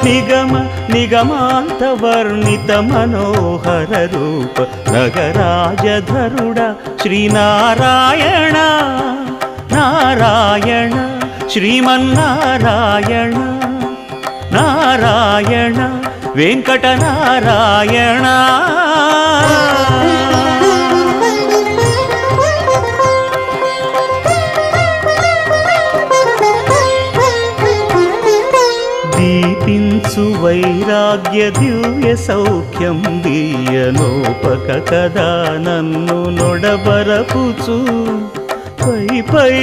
నిగమ నిగమాంత వర్ణిత మనోహర రూప నగరాజధరుడ శ్రీనారాయణ నారాయణ శ్రీమన్నారాయణ నారాయణ వెంకటనారాయణ. దీపించు వైరాగ్య దివ్య సౌఖ్యం దీయనోపక కదా నన్ను నొడబరపుచు పై పై